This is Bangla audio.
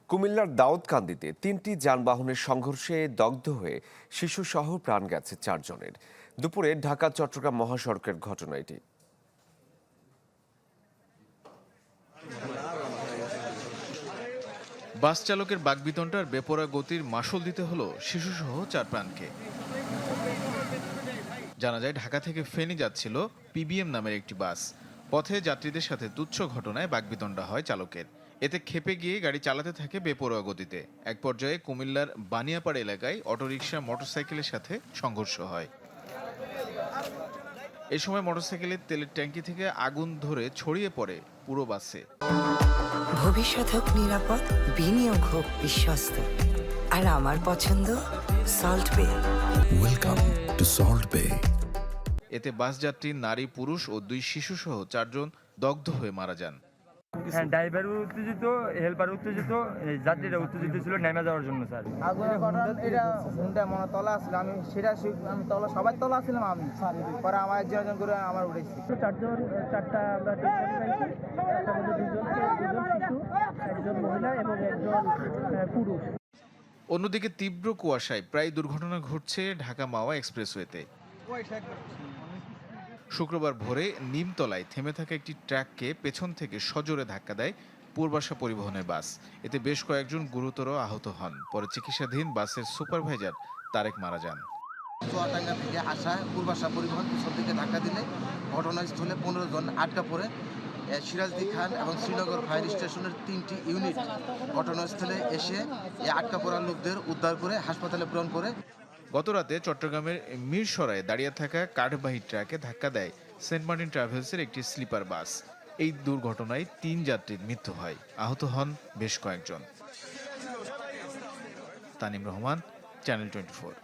কুমিল্লার দাউদকান্দিতে ৩টি যানবাহনের সংঘর্ষে দগ্ধ হয়ে শিশুসহ প্রাণ গেছে ৪ জনের। দুপুরে ঢাকা চট্টগ্রাম মহাসড়কের ঘটনা এটি। বাস চালকের বাকবিতণ্ডার বেপরোয়া গতির মাশুল দিতে হলো শিশুসহ ৪ প্রাণকে। জানা যায়, ঢাকা থেকে ফেনী যাচ্ছিল পিবিএম নামের একটি বাস। পথে যাত্রীদের সাথে তুচ্ছ ঘটনায় বাকবিতণ্ডা হয় চালকের। এতে ক্ষেপে গিয়ে গাড়ি চালাতে থাকে বেপরোয়া গতিতে। এক পর্যায়ে কুমিল্লার বানিয়াপাড়া এলাকায় অটোরিকশা মোটরসাইকেলের সাথে সংঘর্ষ হয়। এ সময় মোটরসাইকেলের তেলের ট্যাঙ্কি থেকে আগুন ধরে ছড়িয়ে পড়ে পুরো বাসে। ভবিষ্যৎ হোক নিরাপদ, বিনিয়োগ হোক বিশ্বস্ত, আর আমার পছন্দ সল্ট বে। ওয়েলকাম টু সল্ট বে। এতে বাস যাত্রী নারী, পুরুষ ও 2 শিশুসহ 4 জন দগ্ধ হয়ে মারা যান। হ্যাঁ, ড্রাইভার উত্তেজিত, হেল্পার উত্তেজিত, যাত্রীরা উত্তেজিত ছিল নেমে যাওয়ার জন্য স্যার। আগুনের ঘটনা এটা হুন্ডা মনে তলা আসছিল, আমি তলা সবাই তলা ছিলাম, আমি পরে আমার একজন করে আমার উঠেছি। চারটা আমরা পাইছি, তার মধ্যে দুজন শিশু, একজন মহিলা এবং একজন পুরুষ। অন্যদিকে তীব্র কুয়াশায় প্রায় দুর্ঘটনা ঘটছে ঢাকা মাওয়া এক্সপ্রেসওয়েতে। শুক্রবার ভোরে নিমতলায় থেমে থাকা একটি ট্রাককে পেছন থেকে সজোরে ধাক্কা দেয় পূর্বাশা পরিবহনের বাস। এতে বেশ কয়েকজন গুরুতর আহত হন। পরে চিকিৎসাধীন বাসের সুপারভাইজার তারেক মারা যান। চুয়াডাঙ্গা থেকে আসা পূর্বাশা পরিবহন পিছন থেকে ধাক্কা দিলে ঘটনাস্থলে 15 জন আটকা পড়ে। সিরাজদি খান এবং শ্রীনগর ফায়ার স্টেশনের 3টি ইউনিট ঘটনাস্থলে এসে এই আটকা পড়া লোকদের উদ্ধার করে হাসপাতালে প্রেরণ করে। গতরাতে চট্টগ্রামের মিরসরায় দাঁড়িয়ে থাকা কাঠবাহী ট্রাকে ধাক্কা দেয় সেন্ট মার্টিন ট্রাভেলসের একটি স্লিপার বাস। এই দুর্ঘটনায় 3 যাত্রীর মৃত্যু হয়, আহত হন বেশ কয়েকজন। তানিম রহমান, চ্যানেল 24।